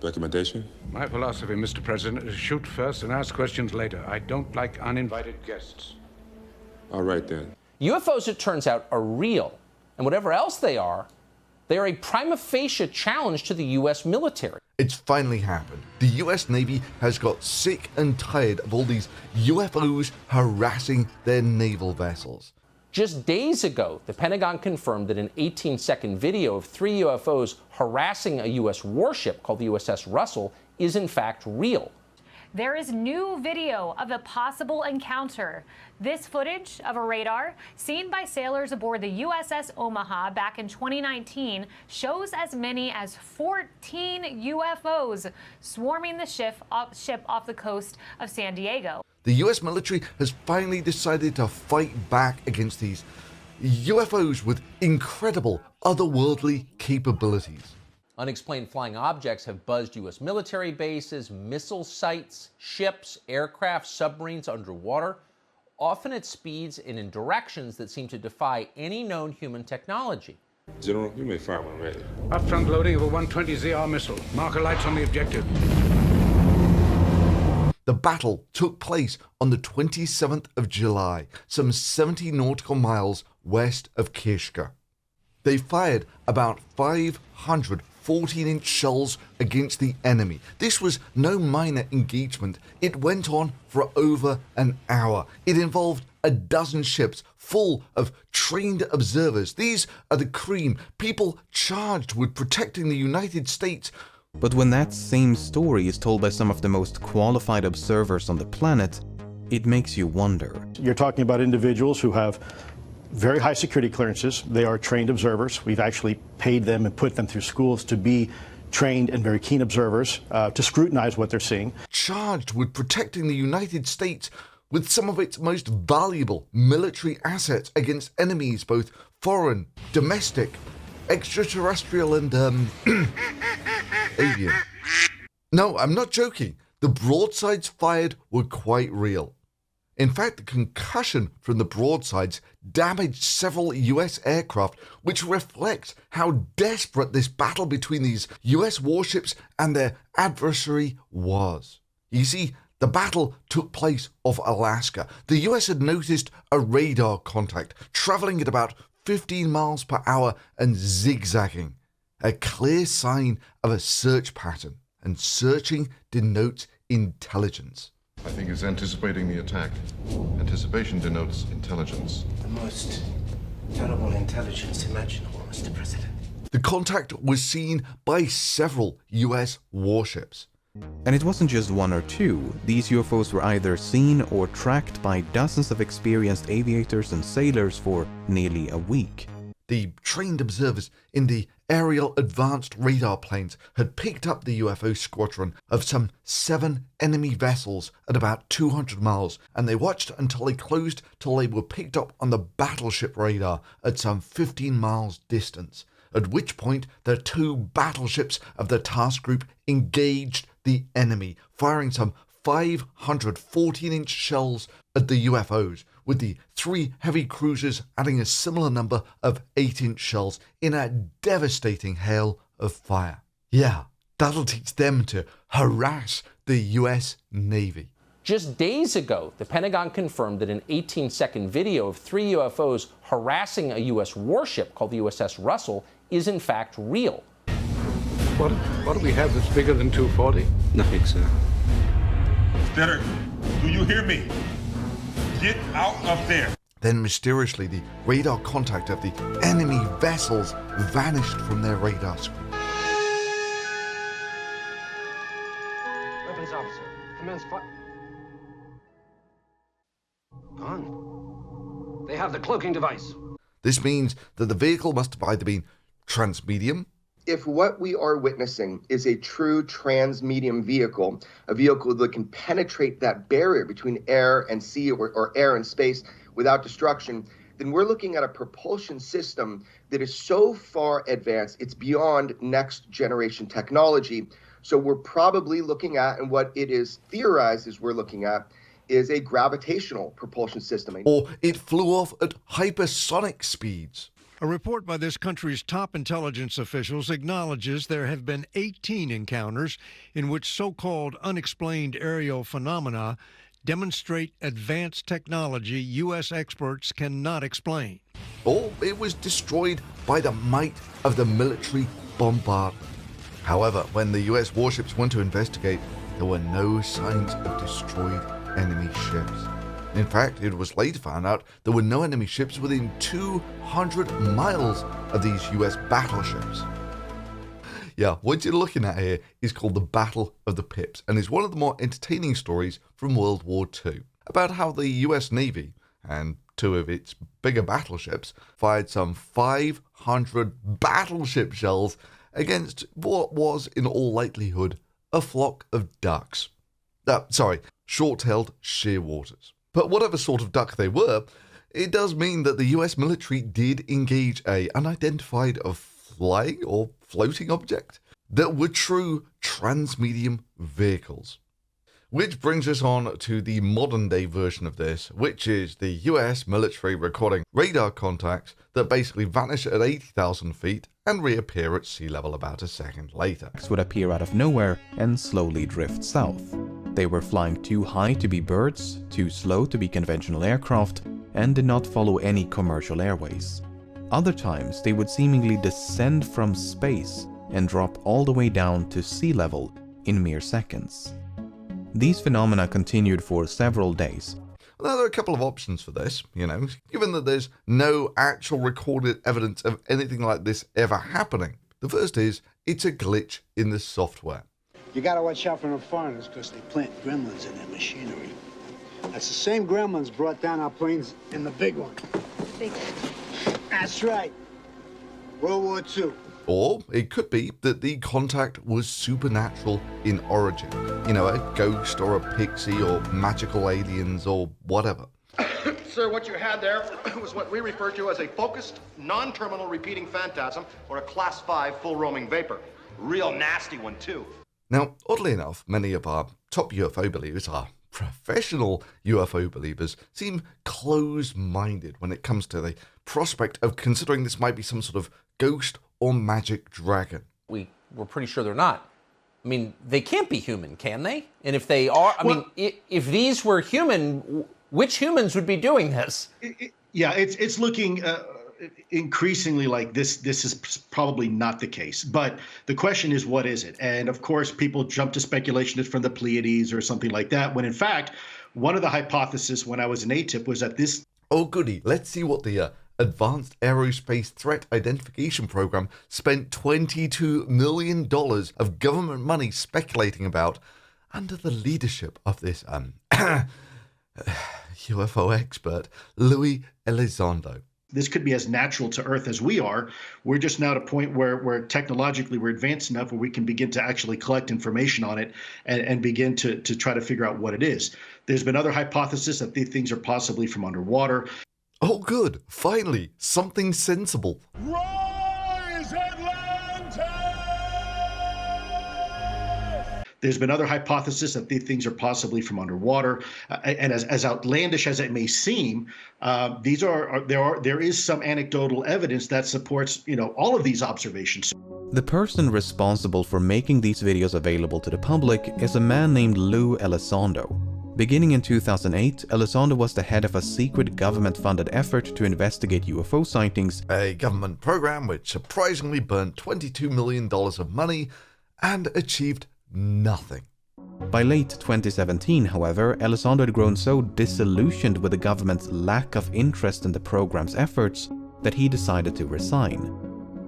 Recommendation? My philosophy, Mr. President, is shoot first and ask questions later. I don't like uninvited guests. All right, then. UFOs, it turns out, are real. And whatever else they are a prima facie challenge to the U.S. military. It's finally happened. The US Navy has got sick and tired of all these UFOs harassing their naval vessels. Just days ago, the Pentagon confirmed that an 18-second video of 3 UFOs harassing a U.S. warship called the USS Russell is in fact real. There is new video of a possible encounter. This footage of a radar seen by sailors aboard the USS Omaha back in 2019 shows as many as 14 UFOs swarming the ship off the coast of San Diego. The US military has finally decided to fight back against these UFOs with incredible otherworldly capabilities. Unexplained flying objects have buzzed U.S. military bases, missile sites, ships, aircraft, submarines underwater, often at speeds and in directions that seem to defy any known human technology. General, you may fire when ready. Upfront loading of a 120ZR missile. Marker lights on the objective. The battle took place on the 27th of July, some 70 nautical miles west of Kishka. They fired about 500 14-inch shells against the enemy. This was no minor engagement. It went on for over an hour. It involved a dozen ships full of trained observers. These are the cream, people charged with protecting the United States. But when that same story is told by some of the most qualified observers on the planet, it makes you wonder. You're talking about individuals who have very high security clearances. They are trained observers. We've actually paid them and put them through schools to be trained and very keen observers to scrutinize what they're seeing. Charged with protecting the United States with some of its most valuable military assets against enemies, both foreign, domestic, extraterrestrial, and avian. No, I'm not joking. The broadsides fired were quite real. In fact, the concussion from the broadsides damaged several US aircraft, which reflects how desperate this battle between these US warships and their adversary was. You see, the battle took place off Alaska. The US had noticed a radar contact traveling at about 15 miles per hour and zigzagging, a clear sign of a search pattern, and searching denotes intelligence. I think he's anticipating the attack. Anticipation denotes intelligence. The most terrible intelligence imaginable, Mr. President. The contact was seen by several US warships. And it wasn't just one or two. These UFOs were either seen or tracked by dozens of experienced aviators and sailors for nearly a week. The trained observers in the aerial advanced radar planes had picked up the UFO squadron of some 7 enemy vessels at about 200 miles, and they watched until they closed till they were picked up on the battleship radar at some 15 miles distance, at which point the 2 battleships of the task group engaged the enemy, firing some 500 14-inch shells at the UFOs, with the 3 heavy cruisers adding a similar number of 8-inch shells in a devastating hail of fire. Yeah, that'll teach them to harass the US Navy. Just days ago, the Pentagon confirmed that an 18-second video of 3 UFOs harassing a U.S. warship called the USS Russell is in fact real. What do we have that's bigger than 240? Nothing, sir. Stetter, do you hear me? Get out of there. Then mysteriously, the radar contact of the enemy vessels vanished from their radar screen. Weapons officer, commence fire. Gone. They have the cloaking device. This means that the vehicle must have either been transmedium. If what we are witnessing is a true transmedium vehicle, a vehicle that can penetrate that barrier between air and sea or air and space without destruction, then we're looking at a propulsion system that is so far advanced, it's beyond next generation technology. So we're probably looking at, and what it is theorized is we're looking at, is a gravitational propulsion system. Or it flew off at hypersonic speeds. A report by this country's top intelligence officials acknowledges there have been 18 encounters in which so-called unexplained aerial phenomena demonstrate advanced technology U.S. experts cannot explain. Or it was destroyed by the might of the military bombardment. However, when the US warships went to investigate, there were no signs of destroyed enemy ships. In fact, it was later found out there were no enemy ships within 200 miles of these US battleships. Yeah, what you're looking at here is called the Battle of the Pips, and is one of the more entertaining stories from World War II, about how the US Navy and two of its bigger battleships fired some 500 battleship shells against what was, in all likelihood, a flock of ducks. Short-tailed shearwaters. But whatever sort of duck they were, it does mean that the US military did engage a unidentified flying or floating object that were true transmedium vehicles. Which brings us on to the modern day version of this, which is the US military recording radar contacts that basically vanish at 80,000 feet and reappear at sea level about a second later. Would appear out of nowhere and slowly drift south. They were flying too high to be birds, too slow to be conventional aircraft, and did not follow any commercial airways. Other times they would seemingly descend from space and drop all the way down to sea level in mere seconds. These phenomena continued for several days. Now, there are a couple of options for this, given that there's no actual recorded evidence of anything like this ever happening. The first is, it's a glitch in the software. You gotta watch out for the foreigners because they plant gremlins in their machinery. That's the same gremlins brought down our planes in the big one. Big one. That's right. World War II. Or it could be that the contact was supernatural in origin. A ghost or a pixie or magical aliens or whatever. Sir, what you had there was what we refer to as a focused, non-terminal repeating phantasm, or a Class 5 full roaming vapor. Real nasty one, too. Now, oddly enough, many of our top UFO believers, our professional UFO believers, seem closed-minded when it comes to the prospect of considering this might be some sort of ghost or magic dragon. We're pretty sure they're not. I mean, they can't be human, can they? And if they are, if these were human, which humans would be doing this? It's looking increasingly like this is probably not the case. But the question is, what is it? And of course, people jump to speculation it's from the Pleiades or something like that, when in fact, one of the hypotheses when I was in AATIP was that this... Oh goody, let's see what the Advanced Aerospace Threat Identification Program spent $22 million of government money speculating about under the leadership of this UFO expert, Louis Elizondo. This could be as natural to Earth as we are. We're just now at a point where technologically we're advanced enough where we can begin to actually collect information on it and begin to try to figure out what it is. There's been other hypotheses that these things are possibly from underwater. Oh good, finally, something sensible. Rise, Atlantis! There's been other hypotheses that these things are possibly from underwater, and as outlandish as it may seem, there is some anecdotal evidence that supports all of these observations. The person responsible for making these videos available to the public is a man named Lou Elizondo. Beginning in 2008, Elizondo was the head of a secret government-funded effort to investigate UFO sightings, a government program which surprisingly burnt $22 million of money and achieved nothing. By late 2017, however, Elizondo had grown so disillusioned with the government's lack of interest in the program's efforts that he decided to resign.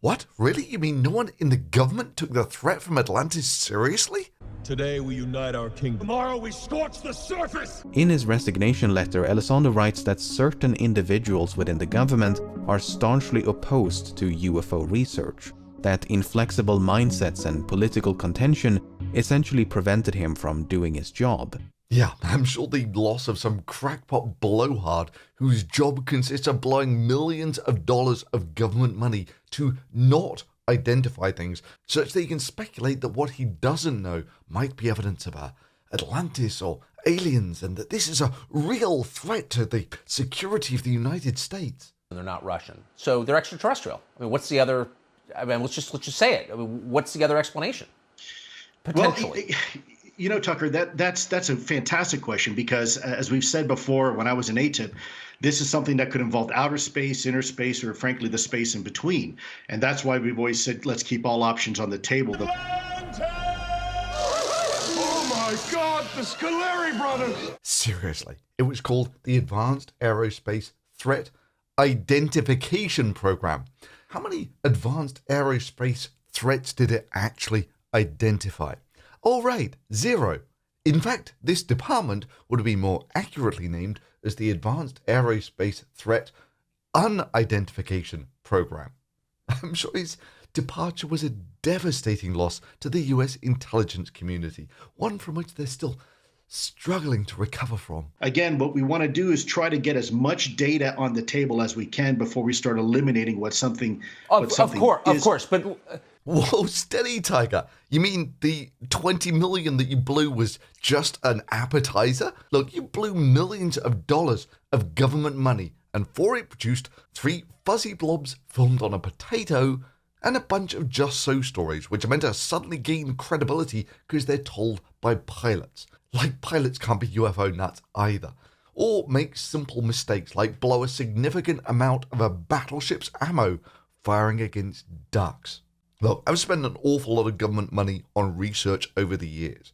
What? Really? You mean no one in the government took the threat from Atlantis seriously? Today we unite our kingdom. Tomorrow we scorch the surface! In his resignation letter, Elizondo writes that certain individuals within the government are staunchly opposed to UFO research, that inflexible mindsets and political contention essentially prevented him from doing his job. Yeah, I'm sure the loss of some crackpot blowhard whose job consists of blowing millions of dollars of government money to not identify things such that he can speculate that what he doesn't know might be evidence of Atlantis or aliens, and that this is a real threat to the security of the United States. And they're not Russian. So they're extraterrestrial. I mean, what's the other, I mean, let's just say it. I mean, what's the other explanation? Potentially. Well, you know, Tucker, that's a fantastic question, because as we've said before, when I was in AATIP, this is something that could involve outer space, inner space, or frankly, the space in between. And that's why we've always said, let's keep all options on the table. Oh my God, the Scolari brothers! Seriously, it was called the Advanced Aerospace Threat Identification Program. How many advanced aerospace threats did it actually identify? All right, 0. In fact, this department would have been more accurately named as the Advanced Aerospace Threat Unidentification Program. I'm sure his departure was a devastating loss to the US intelligence community, one from which they're still struggling to recover from. Again, what we want to do is try to get as much data on the table as we can before we start eliminating what something Of course, but whoa, steady, Tiger. You mean the 20 million that you blew was just an appetizer? Look, you blew millions of dollars of government money, and for it produced 3 fuzzy blobs filmed on a potato and a bunch of just so stories, which are meant to suddenly gain credibility because they're told by pilots. Like pilots can't be UFO nuts either. Or make simple mistakes like blow a significant amount of a battleship's ammo firing against ducks. Look, I've spent an awful lot of government money on research over the years,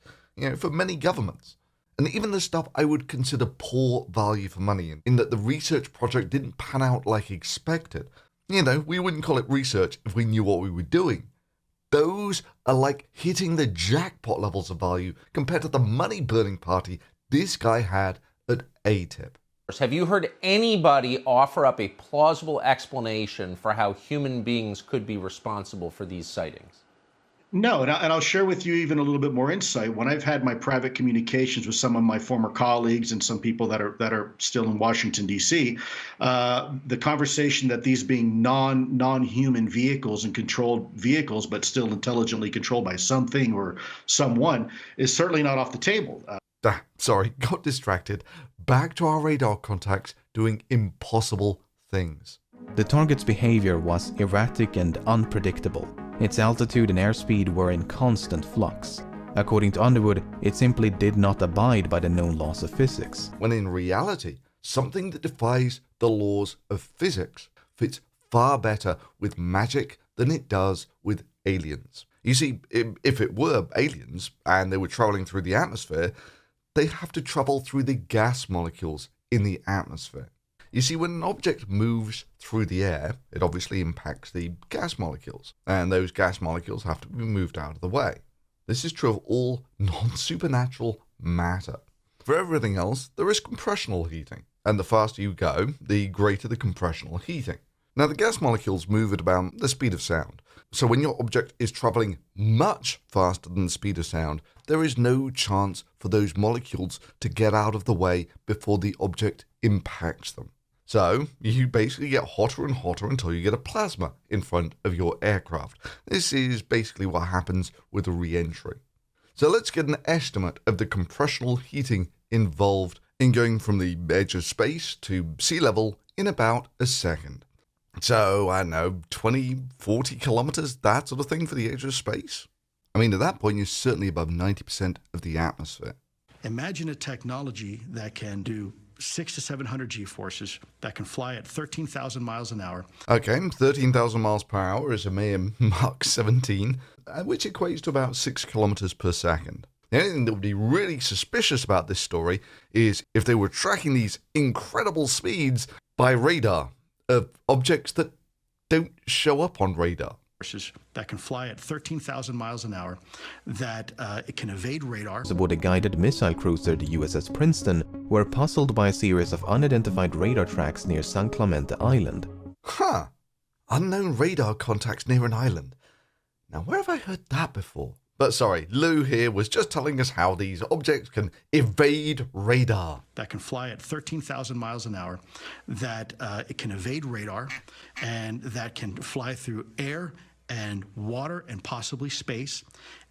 for many governments. And even the stuff I would consider poor value for money in that the research project didn't pan out like expected. We wouldn't call it research if we knew what we were doing. Those are like hitting the jackpot levels of value compared to the money-burning party this guy had at AATIP. have you heard anybody offer up a plausible explanation for how human beings could be responsible for these sightings? No, and I'll share with you even a little bit more insight. When I've had my private communications with some of my former colleagues and some people that are still in Washington, D.C., the conversation that these being non-human vehicles and controlled vehicles, but still intelligently controlled by something or someone, is certainly not off the table. Sorry, got distracted. Back to our radar contacts doing impossible things. The target's behavior was erratic and unpredictable. Its altitude and airspeed were in constant flux. According to Underwood, it simply did not abide by the known laws of physics. When in reality, something that defies the laws of physics fits far better with magic than it does with aliens. You see, if it were aliens and they were traveling through the atmosphere, they have to travel through the gas molecules in the atmosphere. You see, when an object moves through the air, it obviously impacts the gas molecules, and those gas molecules have to be moved out of the way. This is true of all non-supernatural matter. For everything else, there is compressional heating, and the faster you go, the greater the compressional heating. Now, the gas molecules move at about the speed of sound, so when your object is traveling much faster than the speed of sound, there is no chance for those molecules to get out of the way before the object impacts them. So, you basically get hotter and hotter until you get a plasma in front of your aircraft. This is basically what happens with a re-entry. So let's get an estimate of the compressional heating involved in going from the edge of space to sea level in about a second. So, I don't know, 20, 40 kilometers, that sort of thing for the edge of space? I mean, at that point, you're certainly above 90% of the atmosphere. Imagine a technology that can do 600 to 700 G-forces, that can fly at 13,000 miles an hour. Okay, 13,000 miles per hour is a mere Mach 17, which equates to about 6 kilometers per second. The only thing that would be really suspicious about this story is if they were tracking these incredible speeds by radar of objects that don't show up on radar. That can fly at 13,000 miles an hour, that it can evade radar. Aboard a guided missile cruiser, the USS Princeton, were puzzled by a series of unidentified radar tracks near San Clemente Island. Huh. Unknown radar contacts near an island. Now, where have I heard that before? But sorry, Lou here was just telling us how these objects can evade radar. That can fly at 13,000 miles an hour, that it can evade radar, and that can fly through air and water and possibly space.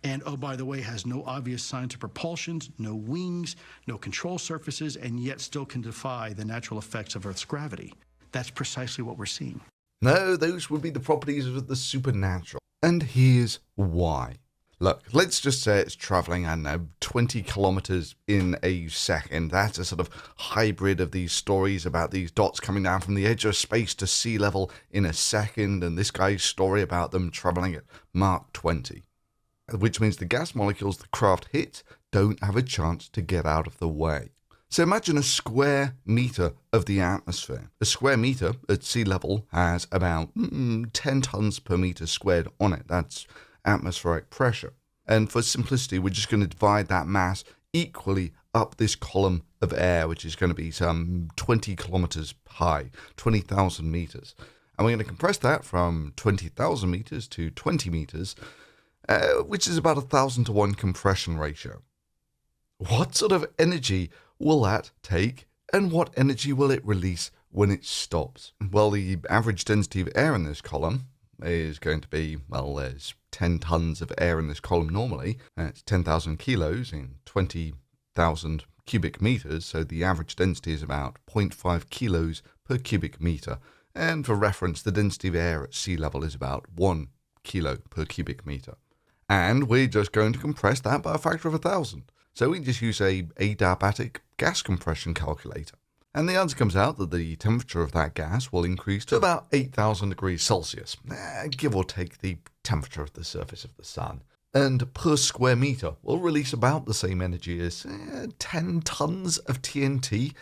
And oh, by the way, has no obvious signs of propulsions, no wings, no control surfaces, and yet still can defy the natural effects of Earth's gravity. that's precisely what we're seeing. No, those would be the properties of the supernatural. And here's why. Look, let's just say it's traveling, I don't know, 20 kilometers in a second. That's a sort of hybrid of these stories about these dots coming down from the edge of space to sea level in a second, and this guy's story about them traveling at Mach 20. Which means the gas molecules the craft hit don't have a chance to get out of the way. So imagine a square meter of the atmosphere. A square meter at sea level has about 10 tons per meter squared on it. That's atmospheric pressure. And for simplicity, we're just going to divide that mass equally up this column of air, which is going to be some 20 kilometers high, 20,000 meters. And we're going to compress that from 20,000 meters to 20 meters, which is about 1,000 to 1 compression ratio. What sort of energy will that take, and what energy will it release when it stops? Well, the average density of air in this column is going to be, well, there's 10 tons of air in this column normally. It's 10,000 kilos in 20,000 cubic meters, so the average density is about 0.5 kilos per cubic meter. And for reference, the density of air at sea level is about 1 kilo per cubic meter. And we're just going to compress that by a factor of 1,000. So we can just use a adiabatic gas compression calculator. And the answer comes out that the temperature of that gas will increase to about 8,000 degrees Celsius, give or take the temperature of the surface of the sun. And per square meter will release about the same energy as 10 tons of TNT.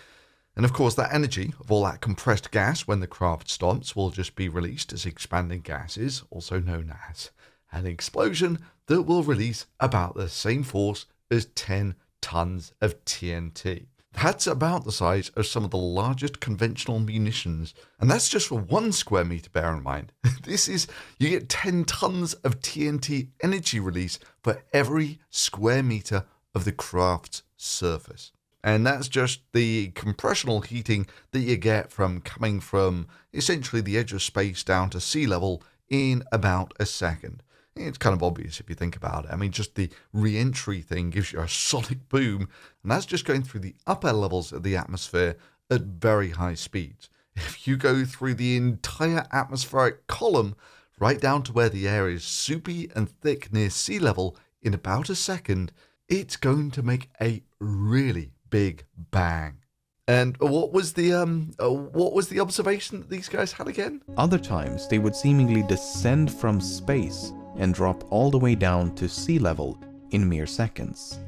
And of course, that energy of all that compressed gas when the craft stops will just be released as expanding gases, also known as an explosion, that will release about the same force as 10 tons of TNT. That's about the size of some of the largest conventional munitions. And that's just for 1 square meter, bear in mind. You get 10 tons of TNT energy release for every square meter of the craft's surface. And that's just the compressional heating that you get from coming from essentially the edge of space down to sea level in about a second. It's kind of obvious if you think about it. I mean, just the re-entry thing gives you a sonic boom, and that's just going through the upper levels of the atmosphere at very high speeds. If you go through the entire atmospheric column, right down to where the air is soupy and thick near sea level in about a second, it's going to make a really big bang. And what was the observation that these guys had again? Other times, they would seemingly descend from space and drop all the way down to sea level in mere seconds.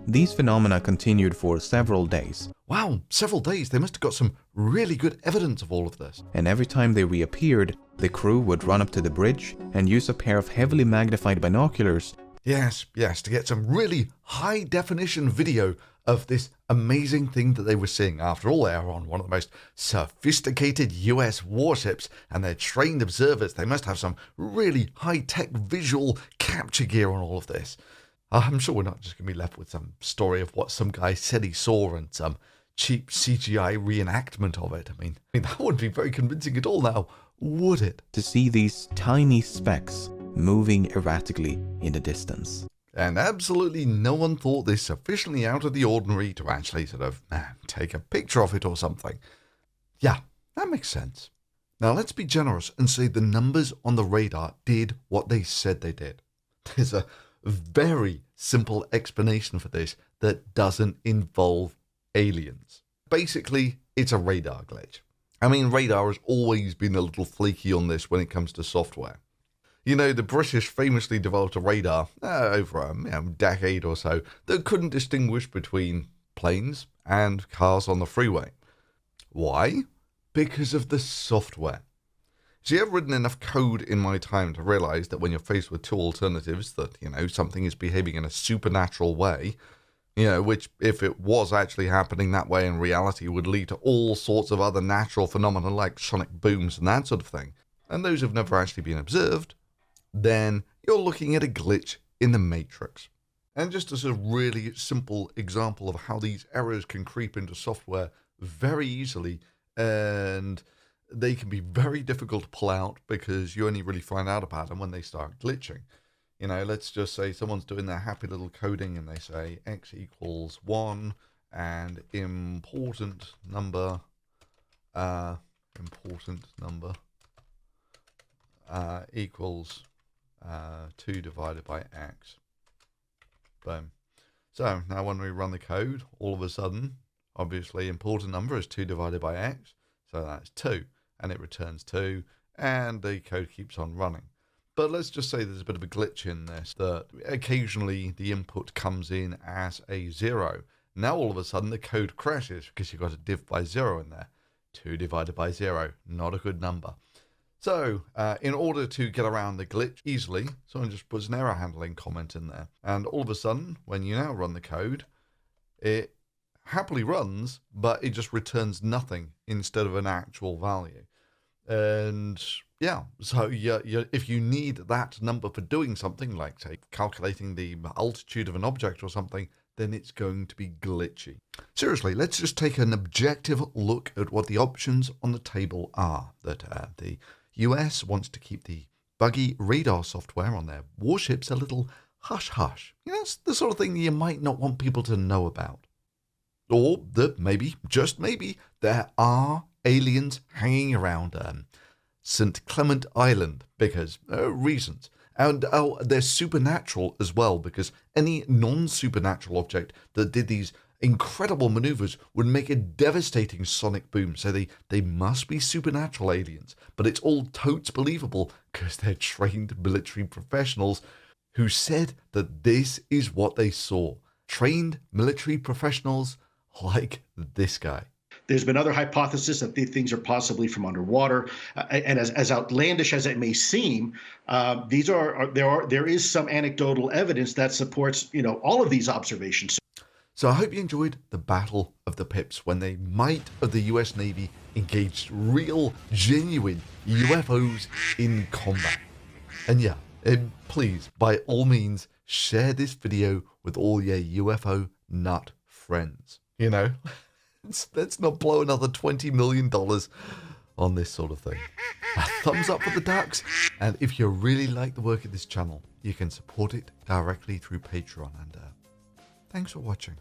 These phenomena continued for several days. Wow, several days. They must have got some really good evidence of all of this. And every time they reappeared, the crew would run up to the bridge and use a pair of heavily magnified binoculars. Yes, to get some really high definition video of this amazing thing that they were seeing. After all, they are on one of the most sophisticated US warships, and they're trained observers. They must have some really high-tech visual capture gear on all of this. I'm sure we're not just going to be left with some story of what some guy said he saw and some cheap CGI reenactment of it. I mean, that wouldn't be very convincing at all now, would it? To see these tiny specks moving erratically in the distance. And absolutely no one thought this sufficiently out of the ordinary to actually sort of take a picture of it or something. Yeah, that makes sense. Now let's be generous and say the numbers on the radar did what they said they did. There's a very simple explanation for this that doesn't involve aliens. Basically, it's a radar glitch. I mean, radar has always been a little flaky on this when it comes to software. You know, the British famously developed a radar over a decade or so that couldn't distinguish between planes and cars on the freeway. Why? Because of the software. See, I've written enough code in my time to realize that when you're faced with two alternatives, that, something is behaving in a supernatural way, which if it was actually happening that way in reality would lead to all sorts of other natural phenomena like sonic booms and that sort of thing. And those have never actually been observed, then you're looking at a glitch in the matrix. And just as a really simple example of how these errors can creep into software very easily, and they can be very difficult to pull out because you only really find out about them when they start glitching. Let's just say someone's doing their happy little coding and they say x equals 1 and important number important number equals 2 divided by x. Boom. So now when we run the code, all of a sudden, obviously important number is 2 divided by x, so that's 2, and it returns 2, and the code keeps on running. But let's just say there's a bit of a glitch in this, that occasionally the input comes in as a 0. Now all of a sudden the code crashes because you've got a div by 0 in there. 2 divided by 0, not a good number. So in order to get around the glitch easily, someone just puts an error handling comment in there. And all of a sudden, when you now run the code, it happily runs, but it just returns nothing instead of an actual value. And yeah, so if you need that number for doing something, like say calculating the altitude of an object or something, then it's going to be glitchy. Seriously, let's just take an objective look at what the options on the table are. That the US wants to keep the buggy radar software on their warships a little hush-hush. You know, that's the sort of thing you might not want people to know about. Or that maybe, just maybe, there are aliens hanging around St. Clement Island because reasons. And they're supernatural as well, because any non-supernatural object that did these incredible maneuvers would make a devastating sonic boom. So they must be supernatural aliens. But it's all totes believable because they're trained military professionals who said that this is what they saw. Trained military professionals like this guy. There's been other hypotheses that these things are possibly from underwater, and as outlandish as it may seem, there is some anecdotal evidence that supports all of these observations. So I hope you enjoyed the Battle of the Pips, when the might of the US Navy engaged real, genuine UFOs in combat. And yeah, please, by all means, share this video with all your UFO nut friends. You know, let's not blow another $20 million on this sort of thing. A thumbs up for the ducks, and if you really like the work of this channel, you can support it directly through Patreon. And thanks for watching.